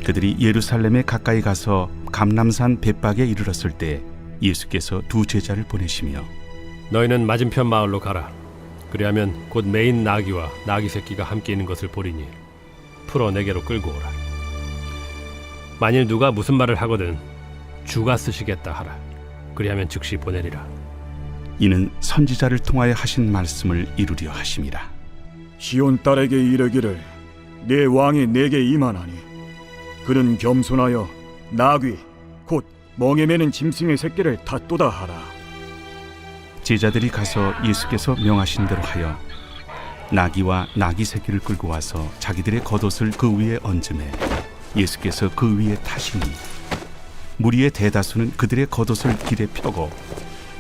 그들이 예루살렘에 가까이 가서 감람산 벳박에 이르렀을 때 예수께서 두 제자를 보내시며 너희는 맞은편 마을로 가라. 그리하면 곧 매인 나귀와 나귀 새끼가 함께 있는 것을 보리니 풀어 내게로 끌고 오라. 만일 누가 무슨 말을 하거든 주가 쓰시겠다 하라. 그리하면 즉시 보내리라. 이는 선지자를 통하여 하신 말씀을 이루려 하심이라. 시온 딸에게 이르기를 내 왕이 내게 임하나니 그는 겸손하여 나귀 곧 멍에 매는 짐승의 새끼를 탓도다 하라. 제자들이 가서 예수께서 명하신 대로 하여 나귀와 나귀 새끼를 끌고 와서 자기들의 겉옷을 그 위에 얹음에 예수께서 그 위에 타시니 무리의 대다수는 그들의 겉옷을 길에 펴고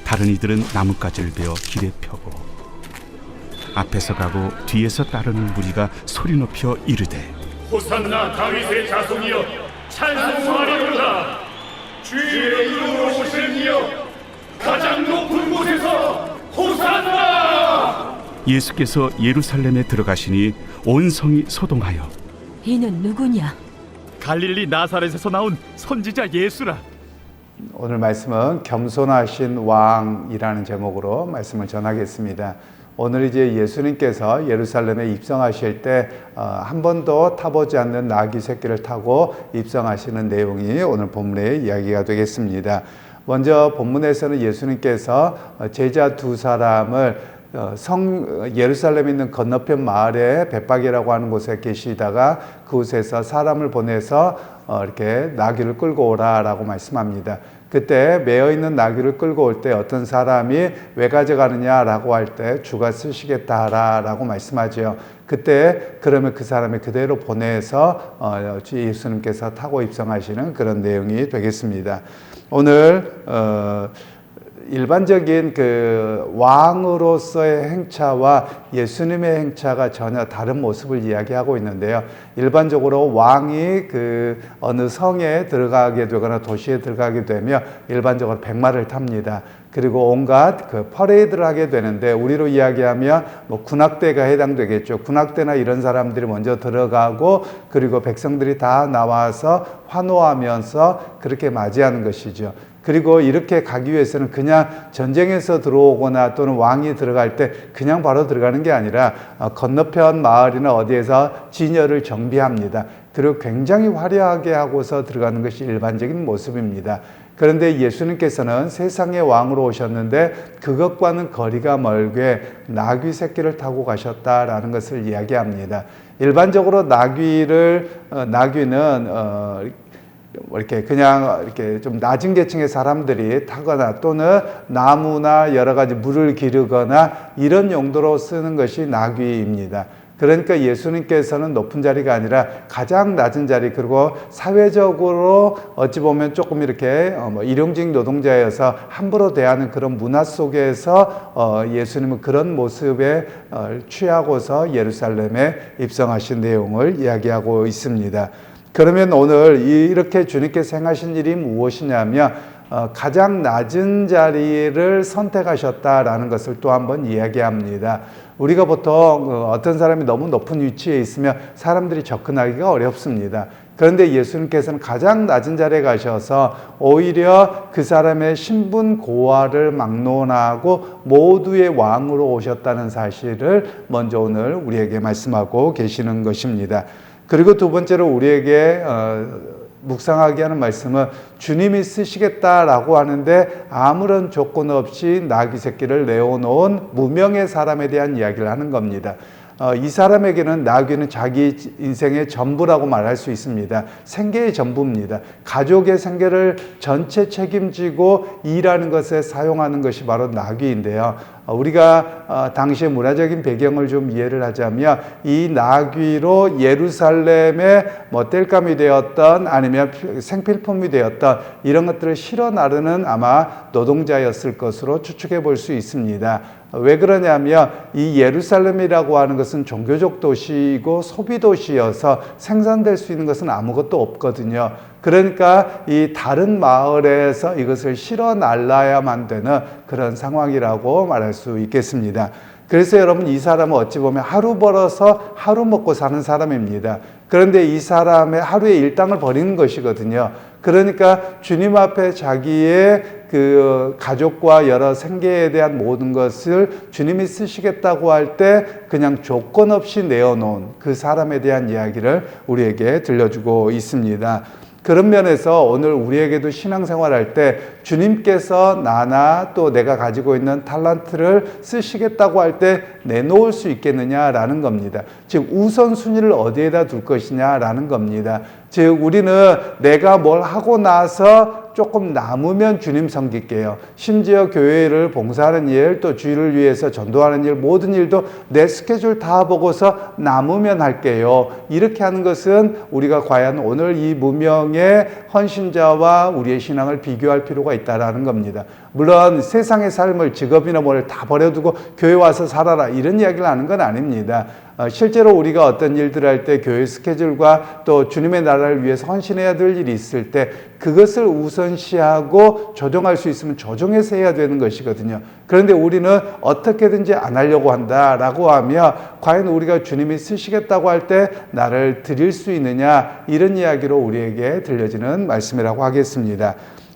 다른 이들은 나뭇가지를 베어 길에 펴고 앞에서 가고 뒤에서 따르는 무리가 소리 높여 이르되 호산나 다윗의 자손이여 찬송하리로다. 주의 이름으로 오시는 이여 가장 높은 곳에서 호산나. 예수께서 예루살렘에 들어가시니 온 성이 소동하여 이는 누구냐? 갈릴리 나사렛에서 나온 선지자 예수라. 오늘 말씀은 겸손하신 왕이라는 제목으로 말씀을 전하겠습니다. 오늘 이제 예수님께서 예루살렘에 입성하실 때 한 번도 타보지 않는 나귀 새끼를 타고 입성하시는 내용이 오늘 본문의 이야기가 되겠습니다. 먼저 본문에서는 예수님께서 제자 두 사람을 예루살렘에 있는 건너편 마을에 벳박이라고 하는 곳에 계시다가 그곳에서 사람을 보내서 이렇게 나귀를 끌고 오라라고 말씀합니다. 그때 매어 있는 나귀를 끌고 올 때 어떤 사람이 왜 가져가느냐라고 할 때 주가 쓰시겠다라고 말씀하죠. 그때 그러면 그 사람이 그대로 보내서 예수님께서 타고 입성하시는 그런 내용이 되겠습니다. 오늘 일반적인 그 왕으로서의 행차와 예수님의 행차가 전혀 다른 모습을 이야기하고 있는데요. 일반적으로 왕이 그 어느 성에 들어가게 되거나 도시에 들어가게 되면 일반적으로 백마를 탑니다. 그리고 온갖 그 퍼레이드를 하게 되는데 우리로 이야기하면 뭐 군악대가 해당되겠죠. 군악대나 이런 사람들이 먼저 들어가고 그리고 백성들이 다 나와서 환호하면서 그렇게 맞이하는 것이죠. 그리고 이렇게 가기 위해서는 그냥 전쟁에서 들어오거나 또는 왕이 들어갈 때 그냥 바로 들어가는 게 아니라 건너편 마을이나 어디에서 진열을 정비합니다. 그리고 굉장히 화려하게 하고서 들어가는 것이 일반적인 모습입니다. 그런데 예수님께서는 세상의 왕으로 오셨는데 그것과는 거리가 멀게 나귀 새끼를 타고 가셨다라는 것을 이야기합니다. 일반적으로 나귀는 이렇게 그냥 이렇게 좀 낮은 계층의 사람들이 타거나 또는 나무나 여러 가지 물을 기르거나 이런 용도로 쓰는 것이 나귀입니다. 그러니까 예수님께서는 높은 자리가 아니라 가장 낮은 자리, 그리고 사회적으로 어찌 보면 조금 이렇게 일용직 노동자여서 함부로 대하는 그런 문화 속에서 예수님은 그런 모습에 취하고서 예루살렘에 입성하신 내용을 이야기하고 있습니다. 그러면 오늘 이렇게 주님께서 행하신 일이 무엇이냐면 가장 낮은 자리를 선택하셨다라는 것을 또 한번 이야기합니다. 우리가 보통 어떤 사람이 너무 높은 위치에 있으면 사람들이 접근하기가 어렵습니다. 그런데 예수님께서는 가장 낮은 자리에 가셔서 오히려 그 사람의 신분 고하를 막론하고 모두의 왕으로 오셨다는 사실을 먼저 오늘 우리에게 말씀하고 계시는 것입니다. 그리고 두 번째로 우리에게 묵상하게 하는 말씀은 주님이 쓰시겠다라고 하는데 아무런 조건 없이 나귀 새끼를 내어놓은 무명의 사람에 대한 이야기를 하는 겁니다. 이 사람에게는 나귀는 자기 인생의 전부라고 말할 수 있습니다. 생계의 전부입니다. 가족의 생계를 전체 책임지고 일하는 것에 사용하는 것이 바로 나귀인데요. 우리가 당시의 문화적인 배경을 좀 이해를 하자면 이 나귀로 예루살렘의 뭐 땔감이 되었던 아니면 생필품이 되었던 이런 것들을 실어 나르는 아마 노동자였을 것으로 추측해 볼 수 있습니다. 왜 그러냐면 이 예루살렘이라고 하는 것은 종교적 도시이고 소비 도시여서 생산될 수 있는 것은 아무것도 없거든요. 그러니까 이 다른 마을에서 이것을 실어 날라야만 되는 그런 상황이라고 말할 수 있겠습니다. 그래서 여러분 이 사람은 어찌 보면 하루 벌어서 하루 먹고 사는 사람입니다. 그런데 이 사람의 하루의 일당을 버리는 것이거든요. 그러니까 주님 앞에 자기의 그 가족과 여러 생계에 대한 모든 것을 주님이 쓰시겠다고 할 때 그냥 조건 없이 내어놓은 그 사람에 대한 이야기를 우리에게 들려주고 있습니다. 그런 면에서 오늘 우리에게도 신앙생활할 때 주님께서 나나 또 내가 가지고 있는 탤런트를 쓰시겠다고 할 때 내놓을 수 있겠느냐라는 겁니다. 즉 우선순위를 어디에다 둘 것이냐라는 겁니다. 즉 우리는 내가 뭘 하고 나서 조금 남으면 주님 섬길게요. 심지어 교회를 봉사하는 일, 또 주일을 위해서 전도하는 일, 모든 일도 내 스케줄 다 보고서 남으면 할게요. 이렇게 하는 것은 우리가 과연 오늘 이 무명의 헌신자와 우리의 신앙을 비교할 필요가 있다라는 겁니다. 물론 세상의 삶을 직업이나 뭘 다 버려두고 교회 와서 살아라 이런 이야기를 하는 건 아닙니다. 실제로 우리가 어떤 일들을 할 때 교회 스케줄과 또 주님의 나라를 위해서 헌신해야 될 일이 있을 때 그것을 우선시하고 조정할 수 있으면 조정해서 해야 되는 것이거든요. 그런데 우리는 어떻게든지 안 하려고 한다라고 하며 과연 우리가 주님이 쓰시겠다고 할 때 나를 드릴 수 있느냐 이런 이야기로 우리에게 들려지는 말씀이라고 하겠습니다.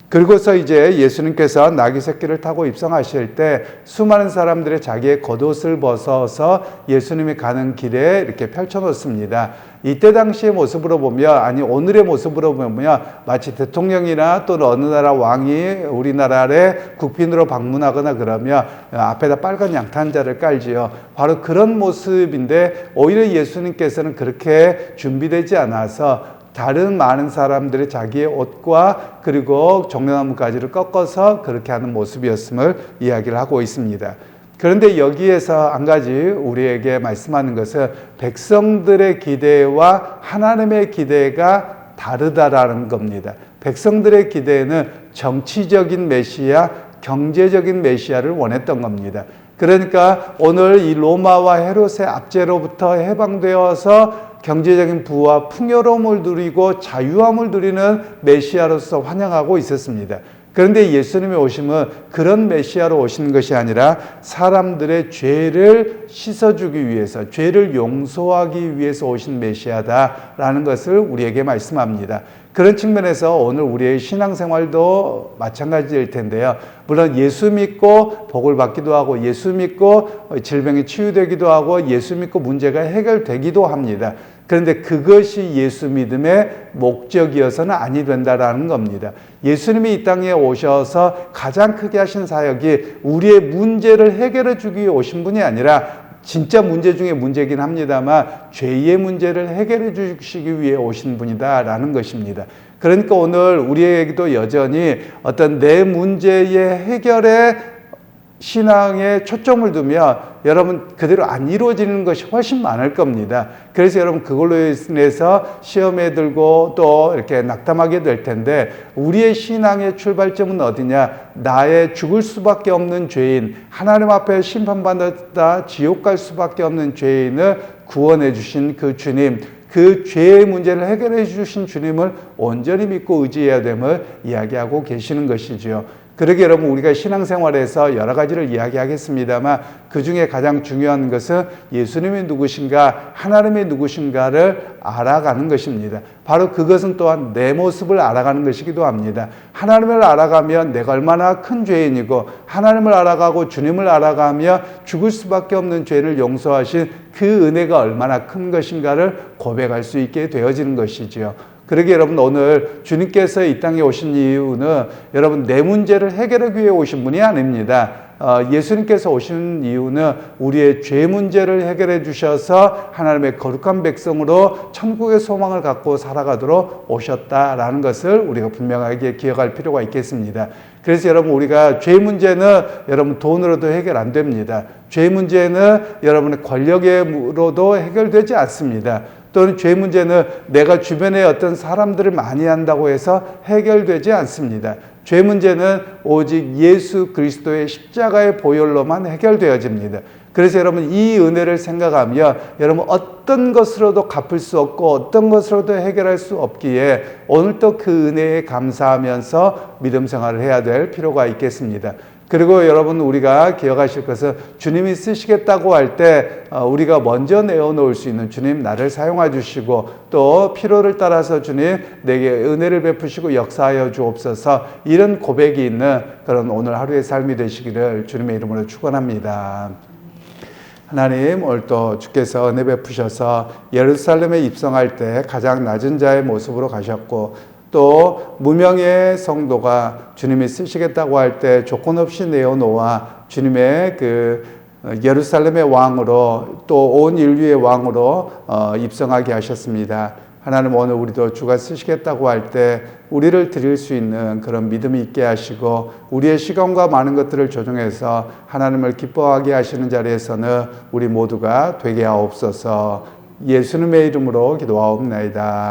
그리고서 이제 예수님께서 나귀 새끼를 타고 입성하실 때 수많은 사람들이 자기의 겉옷을 벗어서 예수님이 가는 길에 이렇게 펼쳐놓습니다. 이때 당시의 모습으로 보면, 아니 오늘의 모습으로 보면 마치 대통령이나 또는 어느 나라 왕이 우리나라에 국빈으로 방문하거나 그러면 앞에다 빨간 양탄자를 깔지요. 바로 그런 모습인데 오히려 예수님께서는 그렇게 준비되지 않아서 다른 많은 사람들이 자기의 옷과 그리고 종려나무 가지를 꺾어서 그렇게 하는 모습이었음을 이야기를 하고 있습니다. 그런데 여기에서 한 가지 우리에게 말씀하는 것은 백성들의 기대와 하나님의 기대가 다르다라는 겁니다. 백성들의 기대는 정치적인 메시아, 경제적인 메시아를 원했던 겁니다. 그러니까 오늘 이 로마와 헤롯의 압제로부터 해방되어서 경제적인 부와 풍요로움을 누리고 자유함을 누리는 메시아로서 환영하고 있었습니다. 그런데 예수님의 오심은 그런 메시아로 오시는 것이 아니라 사람들의 죄를 씻어주기 위해서, 죄를 용서하기 위해서 오신 메시아다라는 것을 우리에게 말씀합니다. 그런 측면에서 오늘 우리의 신앙생활도 마찬가지일 텐데요. 물론 예수 믿고 복을 받기도 하고 예수 믿고 질병이 치유되기도 하고 예수 믿고 문제가 해결되기도 합니다. 그런데 그것이 예수 믿음의 목적이어서는 아니 된다라는 겁니다. 예수님이 이 땅에 오셔서 가장 크게 하신 사역이 우리의 문제를 해결해 주기 위해 오신 분이 아니라 진짜 문제 중에 문제긴 합니다만 죄의 문제를 해결해 주시기 위해 오신 분이다라는 것입니다. 그러니까 오늘 우리에게도 여전히 어떤 내 문제의 해결에 신앙에 초점을 두면 여러분 그대로 안 이루어지는 것이 훨씬 많을 겁니다. 그래서 여러분 그걸로 인해서 시험에 들고 또 이렇게 낙담하게 될 텐데 우리의 신앙의 출발점은 어디냐? 나의 죽을 수밖에 없는 죄인, 하나님 앞에 심판받았다 지옥 갈 수밖에 없는 죄인을 구원해 주신 그 주님, 그 죄의 문제를 해결해 주신 주님을 온전히 믿고 의지해야 됨을 이야기하고 계시는 것이죠. 그러게 여러분 우리가 신앙생활에서 여러 가지를 이야기하겠습니다만 그 중에 가장 중요한 것은 예수님이 누구신가, 하나님이 누구신가를 알아가는 것입니다. 바로 그것은 또한 내 모습을 알아가는 것이기도 합니다. 하나님을 알아가면 내가 얼마나 큰 죄인이고 하나님을 알아가고 주님을 알아가며 죽을 수밖에 없는 죄를 용서하신 그 은혜가 얼마나 큰 것인가를 고백할 수 있게 되어지는 것이지요. 그러게 여러분 오늘 주님께서 이 땅에 오신 이유는 여러분 내 문제를 해결하기 위해 오신 분이 아닙니다. 예수님께서 오신 이유는 우리의 죄 문제를 해결해 주셔서 하나님의 거룩한 백성으로 천국의 소망을 갖고 살아가도록 오셨다라는 것을 우리가 분명하게 기억할 필요가 있겠습니다. 그래서 여러분 우리가 죄 문제는 여러분 돈으로도 해결 안 됩니다. 죄 문제는 여러분의 권력으로도 해결되지 않습니다. 또는 죄 문제는 내가 주변에 어떤 사람들을 많이 한다고 해서 해결되지 않습니다. 죄 문제는 오직 예수 그리스도의 십자가의 보혈로만 해결되어집니다. 그래서 여러분 이 은혜를 생각하며 여러분 어떤 것으로도 갚을 수 없고 어떤 것으로도 해결할 수 없기에 오늘 또 그 은혜에 감사하면서 믿음 생활을 해야 될 필요가 있겠습니다. 그리고 여러분 우리가 기억하실 것은 주님이 쓰시겠다고 할 때 우리가 먼저 내어놓을 수 있는 주님 나를 사용해 주시고 또 필요를 따라서 주님 내게 은혜를 베푸시고 역사하여 주옵소서 이런 고백이 있는 그런 오늘 하루의 삶이 되시기를 주님의 이름으로 축원합니다. 하나님 오늘 또 주께서 은혜 베푸셔서 예루살렘에 입성할 때 가장 낮은 자의 모습으로 가셨고 또 무명의 성도가 주님이 쓰시겠다고 할 때 조건 없이 내어놓아 주님의 그 예루살렘의 왕으로 또 온 인류의 왕으로 입성하게 하셨습니다. 하나님 오늘 우리도 주가 쓰시겠다고 할 때 우리를 드릴 수 있는 그런 믿음이 있게 하시고 우리의 시간과 많은 것들을 조정해서 하나님을 기뻐하게 하시는 자리에서는 우리 모두가 되게 하옵소서. 예수님의 이름으로 기도하옵나이다.